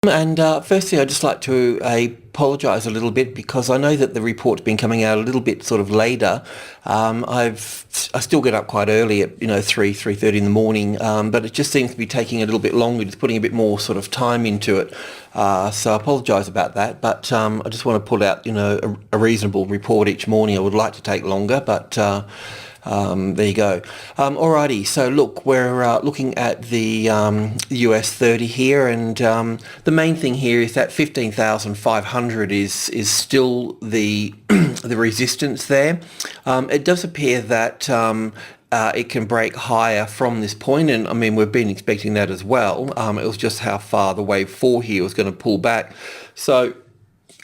And firstly, I'd just like to apologise a little bit because I know that the report's been coming out a little bit sort of later. I still get up quite early at 3:30 in the morning, but it just seems to be taking a little bit longer, just putting a bit more sort of time into it. So I apologise about that, but I just want to put out a reasonable report each morning. I would like to take longer, but there you go. Alrighty, so look, we're looking at the US 30 here, and the main thing here is that 15,500 is still the the resistance there. It does appear that it can break higher from this point, and I mean we've been expecting that as well. It was just how far the wave 4 here was going to pull back. So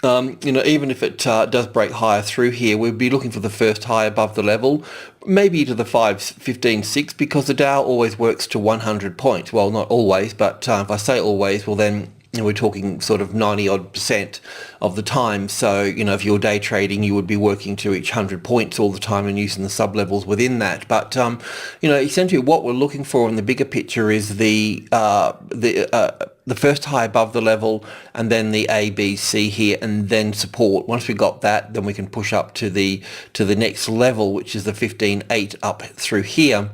even if it does break higher through here, we'd be looking for the first high above the level, maybe to the 515.6, because the Dow always works to 100 points. Well, not always, but if I say always, well then we're talking sort of 90-odd% of the time. So, if you're day trading, you would be working to each 100 points all the time and using the sub-levels within that. But, essentially what we're looking for in the bigger picture is the first high above the level, and then the A, B, C here, and then support. Once we got that, then we can push up to the next level, which is the 15.8 up through here.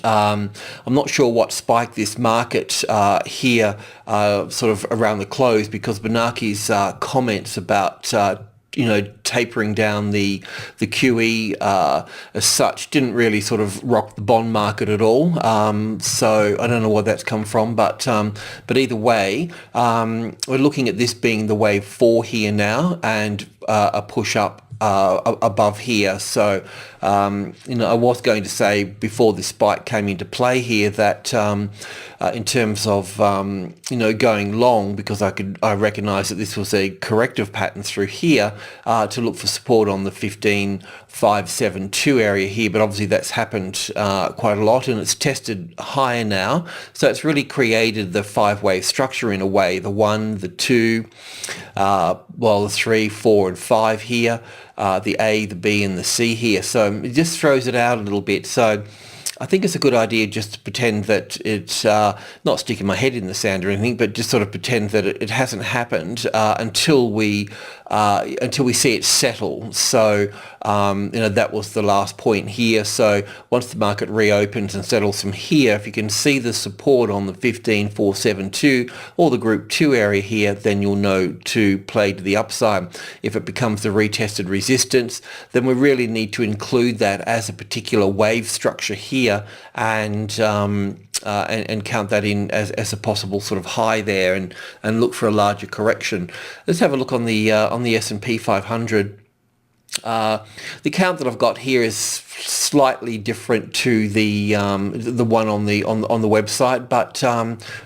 I'm not sure what spiked this market here sort of around the close, because Bernanke's comments about tapering down the QE as such didn't really sort of rock the bond market at all. So I don't know where that's come from, but either way, we're looking at this being the wave 4 here now, and a push up above here. So I was going to say before this spike came into play here that in terms of going long, because I recognise that this was a corrective pattern through here, to look for support on the 15.572 area here, but obviously that's happened quite a lot, and it's tested higher now. So it's really created the 5-wave structure in a way: the 1, the 2, the 3, 4 and 5 here, the A, the B and the C here. So it just throws it out a little bit. So I think it's a good idea just to pretend that it's not sticking my head in the sand or anything, but just sort of pretend that it hasn't happened until we see it settle. So that was the last point here. So once the market reopens and settles from here, if you can see the support on the 15.472 or the group 2 area here, then you'll know to play to the upside. If it becomes the retested resistance, then we really need to include that as a particular wave structure here, and count that in as a possible sort of high there, and look for a larger correction. Let's have a look on the S&P 500. The count that I've got here is slightly different to the one on the website, but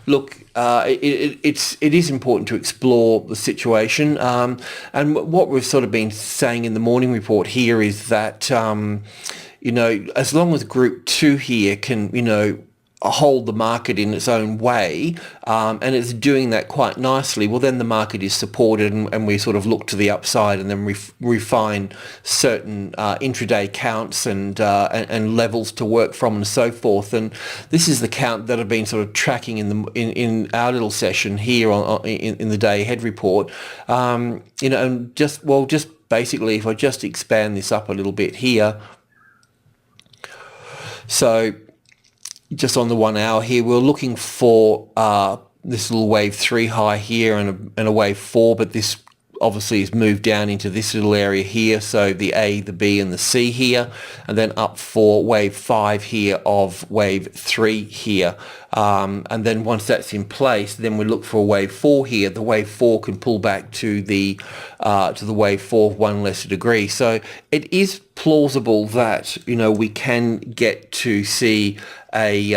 look, it is important to explore the situation, and what we've sort of been saying in the morning report here is that as long as group 2 here can hold the market in its own way, and it's doing that quite nicely, well then the market is supported, and we sort of look to the upside, and then refine certain intraday counts and levels to work from and so forth. And this is the count that I've been sort of tracking in our little session here in the day ahead report. And just basically, if I just expand this up a little bit here, so just on the 1 hour here, we're looking for this little wave 3 high here and a wave 4, but this obviously has moved down into this little area here, so the A, the B and the C here, and then up for wave 5 here of wave 3 here. And then once that's in place, then we look for a wave 4 here. The wave 4 can pull back to the wave 4 of 1 lesser degree. So it is plausible that we can get to see a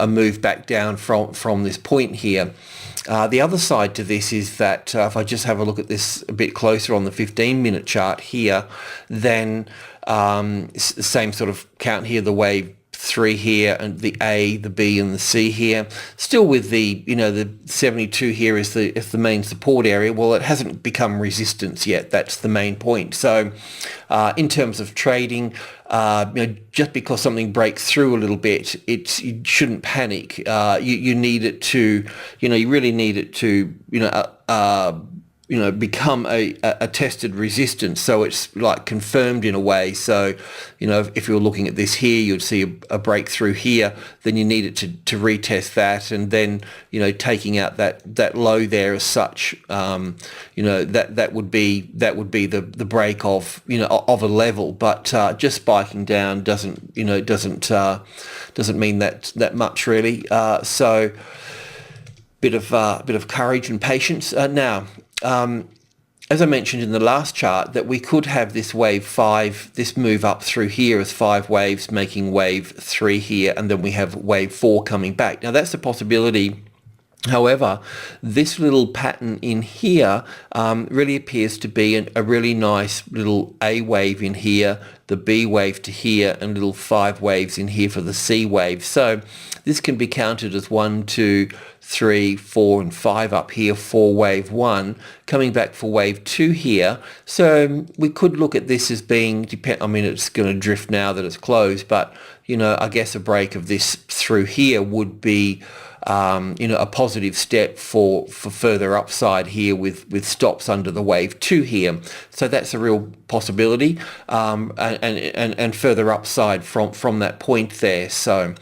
move back down from this point here. The other side to this is that if I just have a look at this a bit closer on the 15-minute chart here, then same sort of count here, the wave 3 here, and the A, the B, and the C here. Still with the, the 72 here is the main support area. Well, it hasn't become resistance yet. That's the main point. So in terms of trading, just because something breaks through a little bit, you shouldn't panic. You need it to, you really need it to, become a tested resistance, so it's like confirmed in a way. So, if you're looking at this here, you'd see a breakthrough here, then you need it to retest that, and then, taking out that low there as such, that would be the break of, of a level. But just spiking down doesn't mean that much really. So bit of courage and patience. Now, as I mentioned in the last chart, that we could have this wave 5, this move up through here as 5 waves, making wave 3 here, and then we have wave 4 coming back. Now that's a possibility. However, this little pattern in here really appears to be a really nice little A wave in here, the B wave to here, and little 5 waves in here for the C wave. So this can be counted as 1, 2, 3, 4, and 5 up here for wave 1, coming back for wave 2 here. So we could look at this as being, it's going to drift now that it's closed, but, I guess a break of this through here would be, a positive step for further upside here with stops under the wave 2 here. So that's a real possibility, and further upside from that point there. So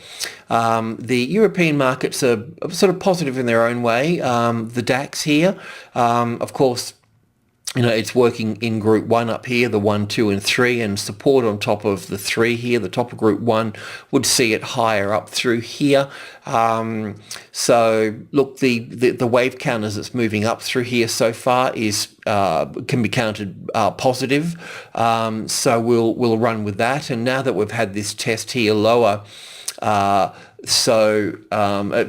the European markets are sort of positive in their own way. The DAX here, of course, it's working in group 1 up here, the 1, 2, and 3, and support on top of the 3 here. The top of group 1 would see it higher up through here. So look, the wave counters that's moving up through here so far can be counted positive. So we'll run with that. And now that we've had this test here lower, so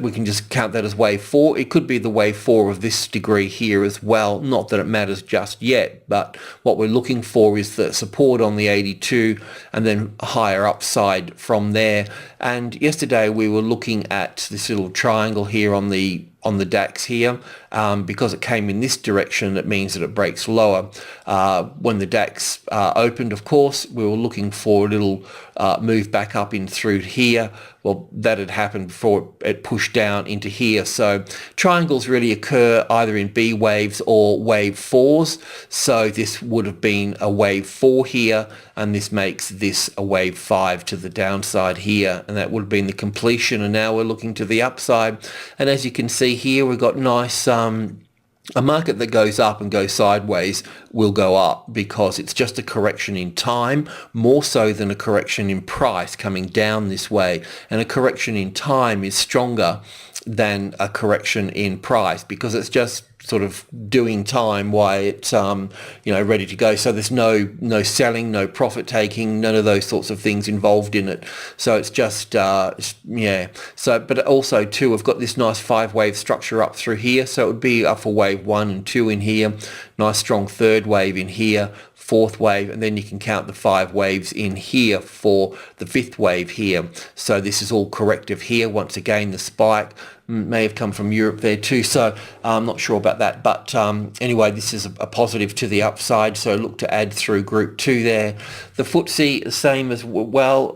we can just count that as wave 4. It could be the wave 4 of this degree here as well. Not that it matters just yet, but what we're looking for is the support on the 82 and then higher upside from there. And yesterday we were looking at this little triangle here on the DAX here. Because it came in this direction, it means that it breaks lower. When the DAX opened, of course, we were looking for a little move back up in through here. Well, that had happened before it pushed down into here. So triangles really occur either in B waves or wave 4s. So this would have been a wave 4 here, and this makes this a wave 5 to the downside here, and that would have been the completion. And now we're looking to the upside, and as you can see here, we've got nice a market that goes up and goes sideways will go up because it's just a correction in time, more so than a correction in price coming down this way. And a correction in time is stronger than a correction in price because it's just sort of doing time while it's ready to go. So there's no selling, no profit taking, none of those sorts of things involved in it. So it's just So but also too, we've got this nice 5 wave structure up through here. So it would be up for wave 1 and 2 in here, nice strong 3rd wave in here, 4th wave, and then you can count the 5 waves in here for the 5th wave here. So this is all corrective here. Once again, the spike may have come from Europe there too, so I'm not sure about that, but anyway, this is a positive to the upside, so look to add through group 2 there. The FTSE, the same as well,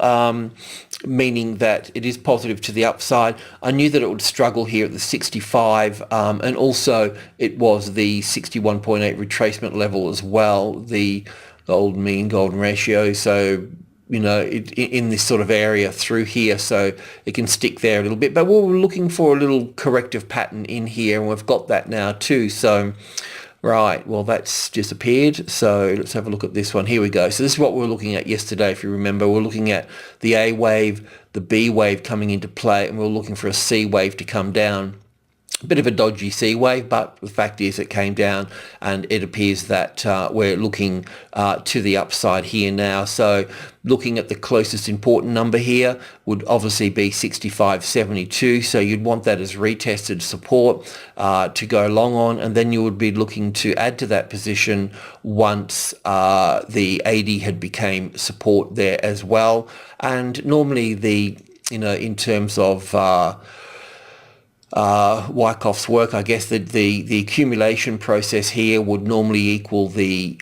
meaning that it is positive to the upside. I knew that it would struggle here at the 65, and also it was the 61.8 retracement level as well, the golden mean, golden ratio, so in this sort of area through here, so it can stick there a little bit. But we're looking for a little corrective pattern in here, and we've got that now too. So, right, well, that's disappeared. So let's have a look at this one. Here we go. So this is what we were looking at yesterday, if you remember. We're looking at the A wave, the B wave coming into play, and we're looking for a C wave to come down. A bit of a dodgy C wave, but the fact is it came down, and it appears that we're looking to the upside here now. So looking at the closest important number here would obviously be 65.72, so you'd want that as retested support to go long on, and then you would be looking to add to that position once the 80 had became support there as well. And normally the in terms of Wyckoff's work, I guess that the accumulation process here would normally equal the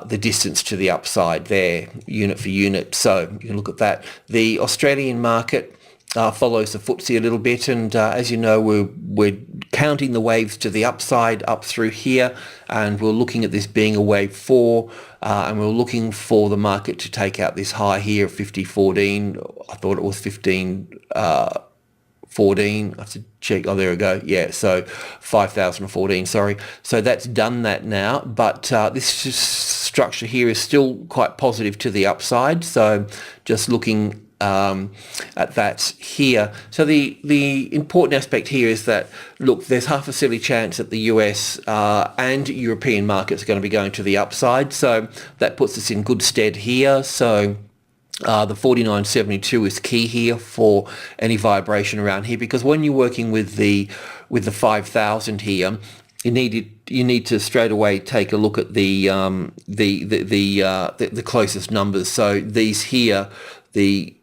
distance to the upside there, unit for unit. So you can look at that. The Australian market follows the FTSE a little bit, and as you know, we're counting the waves to the upside up through here, and we're looking at this being a wave 4, and we're looking for the market to take out this high here of 50.14. I thought it was 15.14. I have to check. Oh, there we go. Yeah, so 5,014. Sorry. So that's done that now, but this structure here is still quite positive to the upside. So just looking at that here. So the important aspect here is that, look, there's half a silly chance that the US and European markets are going to be going to the upside. So that puts us in good stead here. So the 49.72 is key here for any vibration around here, because when you're working with the 5,000 here, you need to straight away take a look at the closest numbers. So these here, the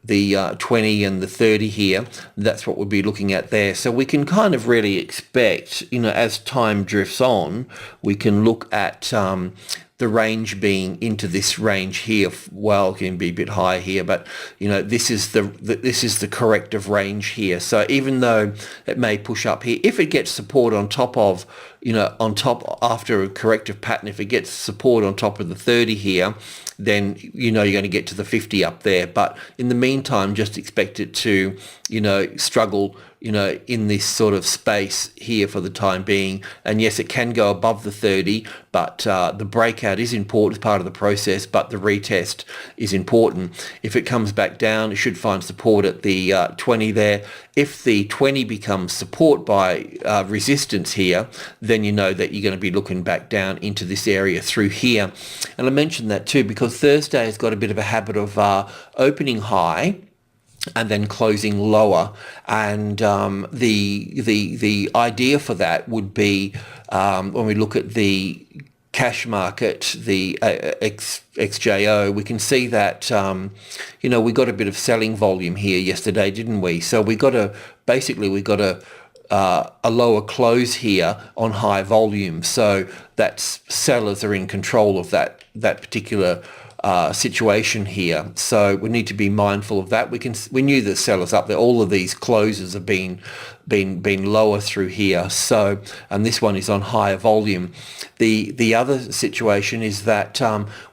20 and the 30 here, that's what we'll be looking at there. So we can kind of really expect, as time drifts on, we can look at the range being into this range here. Well, it can be a bit higher here, but this is the corrective range here. So even though it may push up here, if it gets support on top of, on top after a corrective pattern, if it gets support on top of the 30 here, then you're going to get to the 50 up there. But in the meantime, just expect it to struggle in this sort of space here for the time being. And yes, it can go above the 30, but the breakout is important as part of the process, but the retest is important. If it comes back down, it should find support at the 20 there. If the 20 becomes support by resistance here, then you know that you're going to be looking back down into this area through here. And I mentioned that too because Thursday has got a bit of a habit of opening high and then closing lower, and the idea for that would be when we look at the cash market, the XJO, we can see that we got a bit of selling volume here yesterday, didn't we? So we got a lower close here on high volume, so that's sellers are in control of that particular situation here. So we need to be mindful of that. We knew the sellers up there. All of these closes have been lower through here. So, and this one is on higher volume. The other situation is that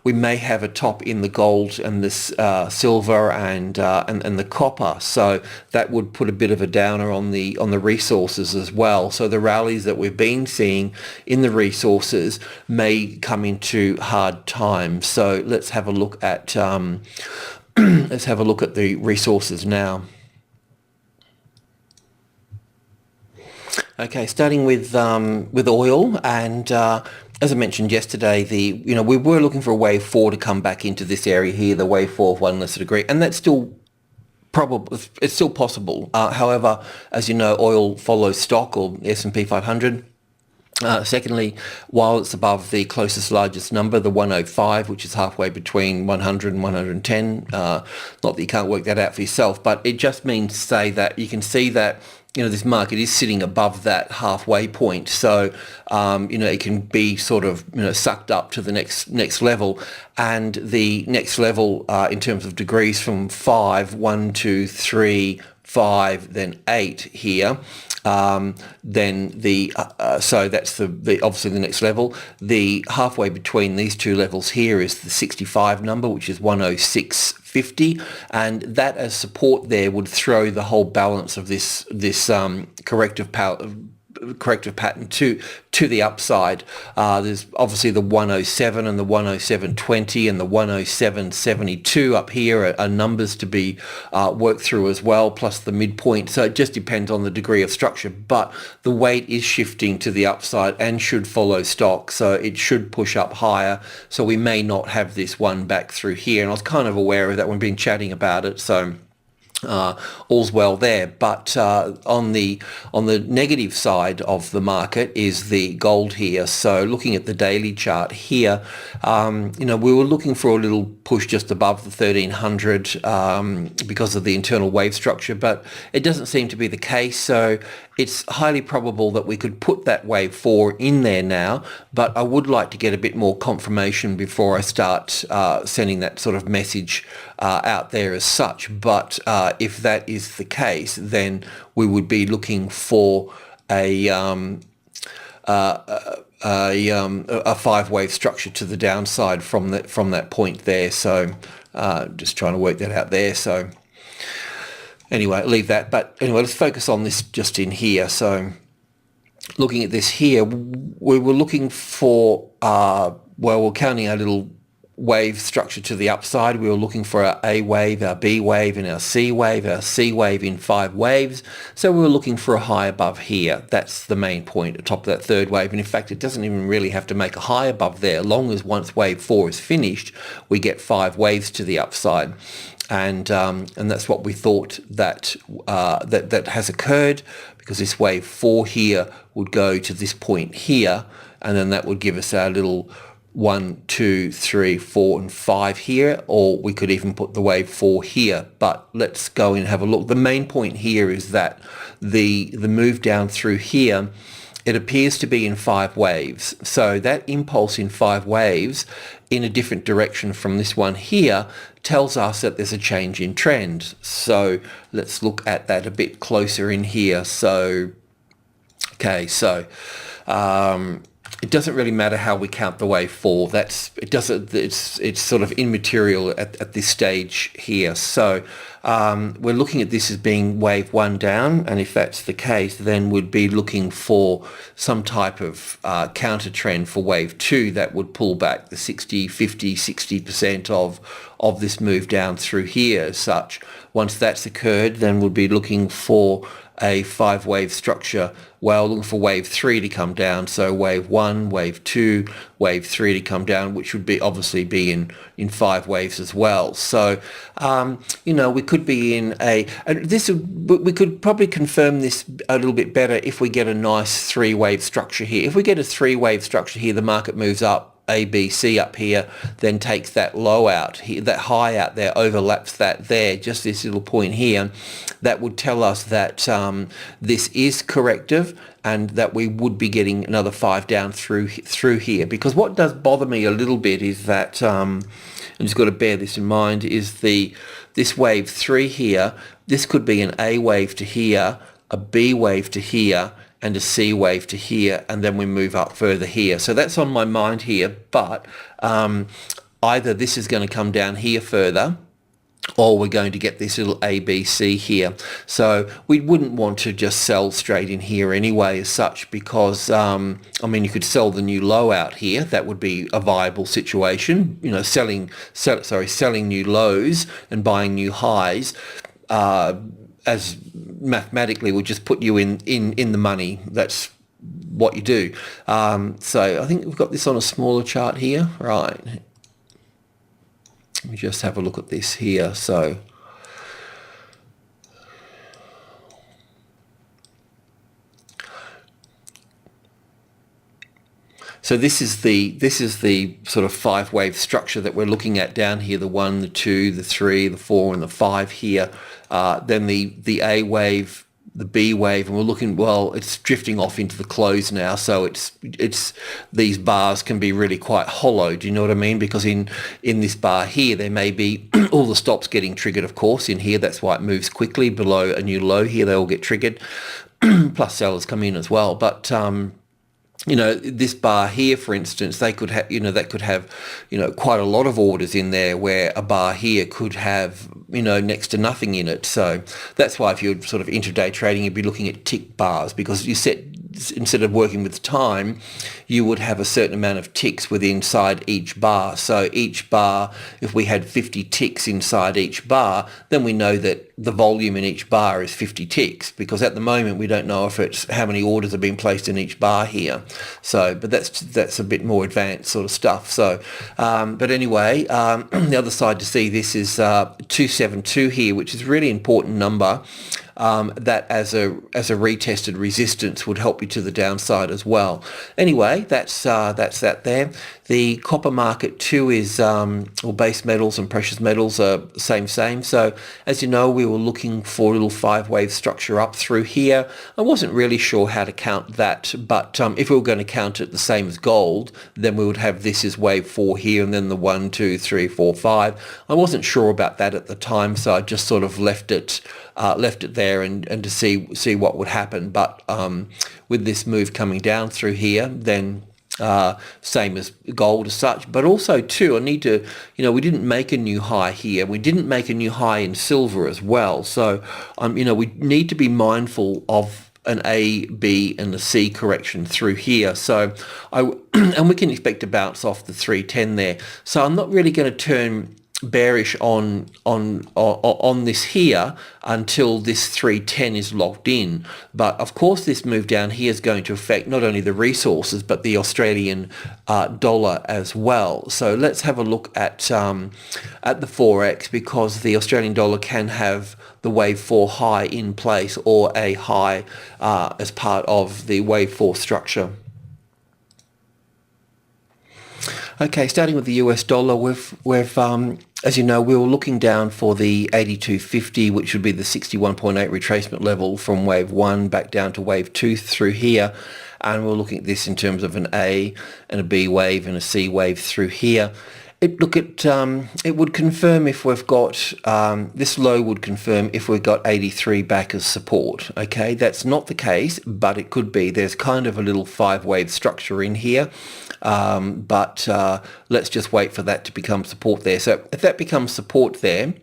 we may have a top in the gold and this silver and the copper. So that would put a bit of a downer on the resources as well. So the rallies that we've been seeing in the resources may come into hard times. So let's have a look at the resources now. Okay, starting with oil, and as I mentioned yesterday, we were looking for a wave 4 to come back into this area here, the wave 4 of 1 lesser degree, and that's still probable. It's still possible. However, as you know, oil follows stock or S&P 500. Secondly, while it's above the closest largest number, the 105, which is halfway between 100 and 110, not that you can't work that out for yourself, but it just means to say that you can see that this market is sitting above that halfway point. So, it can be sort of, sucked up to the next level. And the next level in terms of degrees from 5, 1, 2, 3, 5, then 8 here. Then so that's the obviously the next level. The halfway between these two levels here is the 65 number, which is 106.50, and that as support there would throw the whole balance of this corrective pattern to the upside. There's obviously the 107 and the 107.20 and the 107.72 up here are numbers to be worked through as well, plus the midpoint. So it just depends on the degree of structure, but the weight is shifting to the upside and should follow stock, so it should push up higher. So we may not have this one back through here, and I was kind of aware of that when I've been chatting about it. So all's well there. But on the negative side of the market is the gold here. So looking at the daily chart here, we were looking for a little push just above the 1300 because of the internal wave structure, but it doesn't seem to be the case. So it's highly probable that we could put that wave 4 in there now, but I would like to get a bit more confirmation before I start sending that sort of message out there as such. But if that is the case, then we would be looking for a 5-wave structure to the downside from that point there. So just trying to work that out there. So anyway, leave that. But anyway, let's focus on this just in here. So looking at this here, we were looking for, we're counting our little wave structure to the upside. We were looking for our A wave, our B wave, and our C wave in 5 waves. So we were looking for a high above here. That's the main point at the top of that third wave. And in fact, it doesn't even really have to make a high above there. Long as once wave 4 is finished, we get 5 waves to the upside. And that's what we thought that has occurred, because this wave 4 here would go to this point here, and then that would give us our little 1, 2, 3, 4, and 5 here, or we could even put the wave 4 here. But let's go in and have a look. The main point here is that the move down through here, it appears to be in 5 waves. So that impulse in 5 waves in a different direction from this one here tells us that there's a change in trend. So let's look at that a bit closer in here. So, okay, so it doesn't really matter how we count the wave 4. It's sort of immaterial at this stage here. So we're looking at this as being wave 1 down, and if that's the case, then we'd be looking for some type of counter trend for wave 2 that would pull back the 60, 50, 60% of this move down through here as such. Once that's occurred, then we'll be looking for a 5-wave structure. Well, looking for wave 3 to come down. So wave 1, wave 2, wave 3 to come down, which would be obviously be in 5 waves as well. So, we could be in we could probably confirm this a little bit better if we get a nice 3-wave structure here. If we get a 3-wave structure here, the market moves up, A, B, C up here, then takes that low out here, that high out there, overlaps that there, just this little point here. That would tell us that this is corrective, and that we would be getting another 5 down through here. Because what does bother me a little bit is that, and just got to bear this in mind, is this wave 3 here. This could be an A wave to here, a B wave to here, and a C wave to here, and then we move up further here. So that's on my mind here, but either this is going to come down here further, or we're going to get this little ABC here. So we wouldn't want to just sell straight in here anyway as such, because you could sell the new low out here. That would be a viable situation, selling new lows and buying new highs, as mathematically would just put you in the money. That's what you do. So I think we've got this on a smaller chart here, right? Let me just have a look at this here. So this is the sort of 5-wave structure that we're looking at down here: the 1, the 2, the 3, the 4, and the 5 here. Then the A wave, the B wave, and we're looking, well, it's drifting off into the close now, so it's these bars can be really quite hollow. Do you know what I mean? Because in this bar here, there may be all the stops getting triggered, of course, in here. That's why it moves quickly. Below a new low here, they all get triggered. Plus sellers come in as well. But this bar here, for instance, they could have, that could have, quite a lot of orders in there, where a bar here could have, next to nothing in it. So that's why if you're sort of intraday trading, you'd be looking at tick bars, because you set instead of working with time, you would have a certain amount of ticks inside each bar. So each bar, if we had 50 ticks inside each bar, then we know that the volume in each bar is 50 ticks, because at the moment we don't know if it's how many orders have been placed in each bar here. So, but that's a bit more advanced sort of stuff. So, but anyway, the other side to see this is 272 here, which is a really important number. That as a retested resistance would help you to the downside as well. Anyway, that's that there. The copper market too is, or base metals and precious metals are same. So as you know, we were looking for a little 5-wave structure up through here. I wasn't really sure how to count that, but if we were going to count it the same as gold, then we would have this as wave 4 here, and then the 1, 2, 3, 4, 5. I wasn't sure about that at the time, so I just sort of left it there and to see what would happen. But with this move coming down through here, then same as gold as such. But also too, I need to, we didn't make a new high here. We didn't make a new high in silver as well. So we need to be mindful of an A, B and a C correction through here. So and we can expect to bounce off the 310 there. So I'm not really going to turn bearish on this here until this 310 is locked in. But of course this move down here is going to affect not only the resources but the Australian dollar as well. So let's have a look at the Forex, because the Australian dollar can have the wave 4 high in place, or a high as part of the wave 4 structure. Okay, starting with the US dollar, we've as you know, we were looking down for the 82.50, which would be the 61.8 retracement level from wave 1 back down to wave 2 through here. And we're looking at this in terms of an A and a B wave and a C wave through here. It would confirm if we've got, this low would confirm if we've got 83 back as support. Okay, that's not the case, but it could be. There's kind of a little 5-wave structure in here. But let's just wait for that to become support there. So if that becomes support there,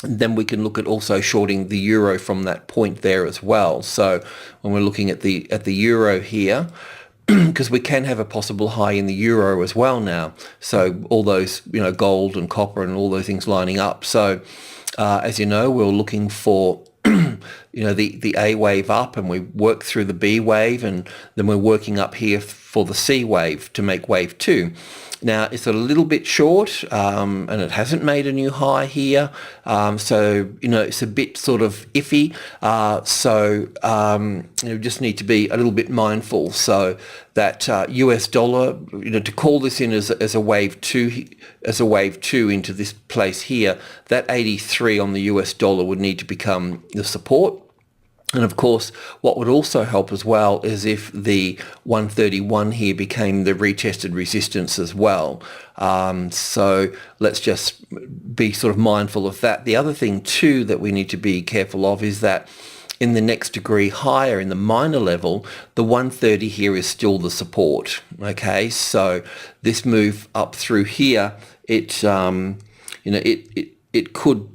then we can look at also shorting the euro from that point there as well. So when we're looking at the euro here, because we can have a possible high in the euro as well now. So all those, gold and copper and all those things lining up. So as you know, we're looking for the A wave up, and we work through the B wave, and then we're working up here for the C wave to make wave 2. Now it's a little bit short, and it hasn't made a new high here, so it's a bit sort of iffy. Just need to be a little bit mindful. So that US dollar, to call this in as a wave 2, into this place here, that 83 on the US dollar would need to become the support. And of course, what would also help as well is if the 131 here became the retested resistance as well. So let's just be sort of mindful of that. The other thing too that we need to be careful of is that in the next degree higher, in the minor level, the 130 here is still the support. Okay, so this move up through here, it could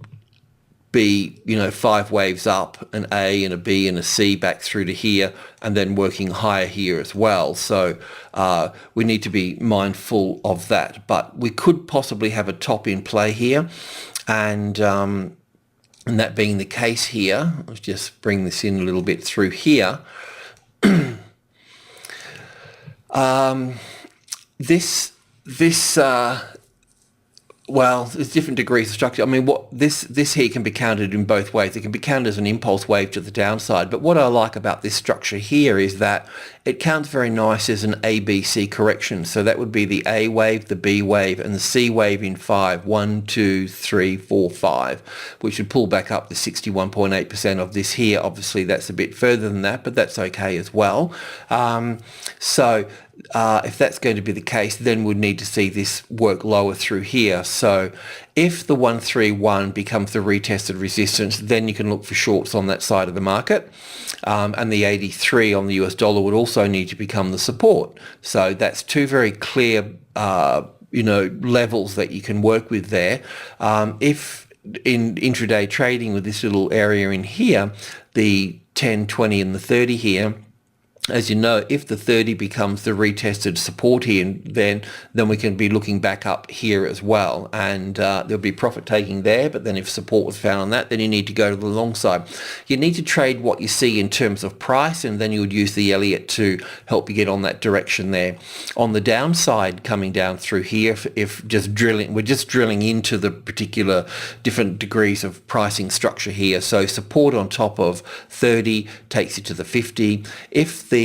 be 5 waves up, an A and a B and a C back through to here, and then working higher here as well. So we need to be mindful of that, but we could possibly have a top in play here, and that being the case here, let's just bring this in a little bit through here. Well, there's different degrees of structure. I mean, what this here can be counted in both ways. It can be counted as an impulse wave to the downside. But what I like about this structure here is that it counts very nice as an ABC correction. So that would be the A wave, the B wave, and the C wave in 5. 1, 2, 3, 4, 5, which would pull back up the 61.8% of this here. Obviously, that's a bit further than that, but that's okay as well. If that's going to be the case, then we'd need to see this work lower through here. So if the 131 becomes the retested resistance, then you can look for shorts on that side of the market. And the 83 on the US dollar would also need to become the support. So that's two very clear, levels that you can work with there. If in intraday trading with this little area in here, the 10, 20 and the 30 here, as you know, if the 30 becomes the retested support here, then we can be looking back up here as well, and there'll be profit taking there. But then if support was found on that, then you need to go to the long side. You need to trade what you see in terms of price, and then you would use the Elliott to help you get on that direction there. On the downside, coming down through here, if we're just drilling into the particular different degrees of pricing structure here. So support on top of 30 takes you to the 50. If the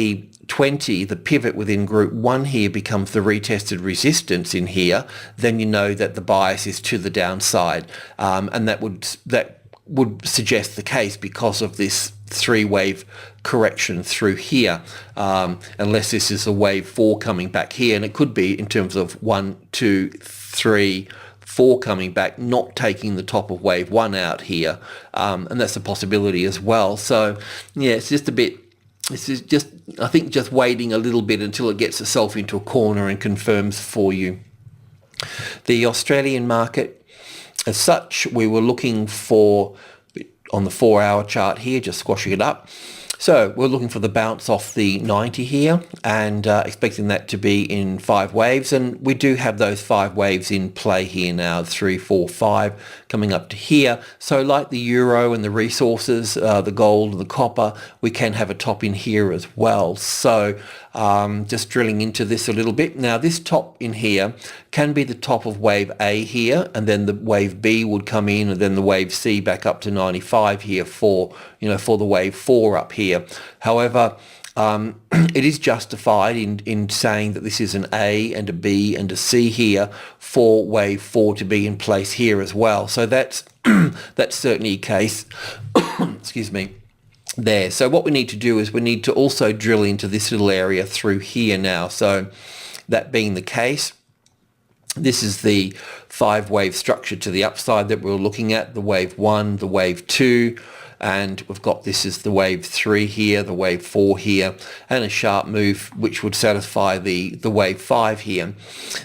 20, the pivot within group 1 here, becomes the retested resistance in here, then you know that the bias is to the downside, and that would suggest the case because of this 3-wave correction through here, unless this is a wave 4 coming back here, and it could be in terms of 1, 2, 3, 4 coming back, not taking the top of wave 1 out here, and that's a possibility as well. So yeah, it's just a bit. This is just, I think, just waiting a little bit until it gets itself into a corner and confirms for you. The Australian market, as such, we were looking for, on the 4-hour chart here, just squashing it up. So we're looking for the bounce off the 90 here, and expecting that to be in 5 waves. And we do have those 5 waves in play here now, 3, 4, 5 coming up to here. So like the euro and the resources, the gold and the copper, we can have a top in here as well. So just drilling into this a little bit. Now this top in here can be the top of wave A here, and then the wave B would come in, and then the wave C back up to 95 here for the wave 4 up here. However, it is justified in saying that this is an A and a B and a C here for wave 4 to be in place here as well. So that's that's certainly a case. Excuse me. There. So what we need to do is we need to also drill into this little area through here now. So that being the case, this is the 5-wave structure to the upside that we're looking at, the wave 1, the wave 2, and we've got this is the wave 3 here, the wave 4 here, and a sharp move which would satisfy the wave 5 here.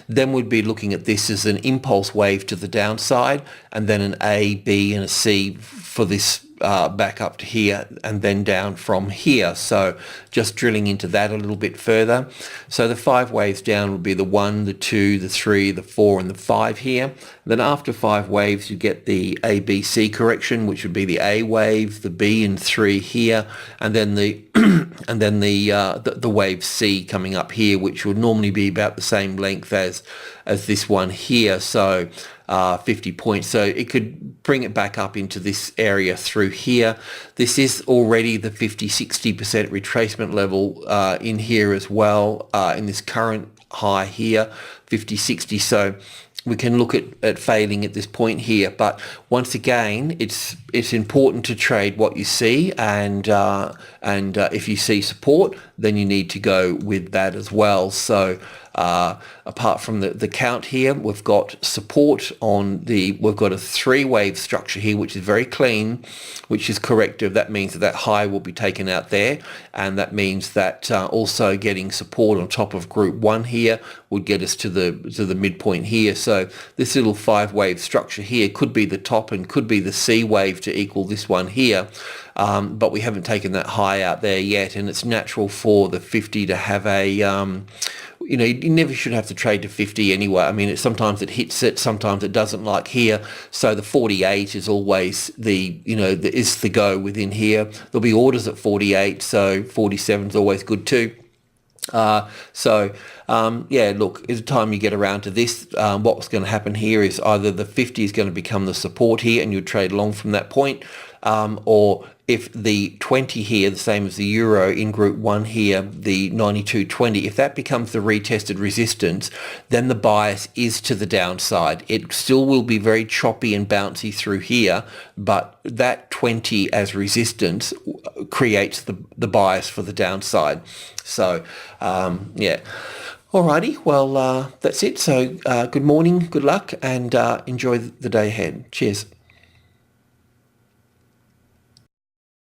Then we'd be looking at this as an impulse wave to the downside, and then an A, B and a C for this back up to here, and then down from here. So just drilling into that a little bit further. So the 5 waves down would be the 1, the 2, the 3, the 4 and the 5 here. Then after 5 waves you get the ABC correction, which would be the A wave, the B and 3 here, and then the and then the wave C coming up here, which would normally be about the same length as this one here. So 50 points, so it could bring it back up into this area through here. This is already the 50-60% retracement level in here as well, in this current high here, 50-60. So we can look at failing at this point here, but once again, it's important to trade what you see, and if you see support, then you need to go with that as well. So apart from the count here, we've got support on we've got a 3-wave structure here, which is very clean, which is corrective. That means that high will be taken out there, and that means that also getting support on top of group 1 here would get us to the midpoint here. So this little 5-wave structure here could be the top and could be the C wave to equal this one here, but we haven't taken that high out there yet, and it's natural for the 50 to have a you never should have to trade to 50 anyway. I mean, sometimes it hits it, sometimes it doesn't, like here. So the 48 is always is the go within here. There'll be orders at 48, so 47 is always good too. Yeah, look, every time you get around to this, what's going to happen here is either the 50 is going to become the support here and you trade long from that point, or if the 20 here, the same as the euro in group 1 here, the 92.20, if that becomes the retested resistance, then the bias is to the downside. It still will be very choppy and bouncy through here, but that 20 as resistance creates the bias for the downside. So yeah. Alrighty, well that's it. So good morning, good luck, and enjoy the day ahead. Cheers.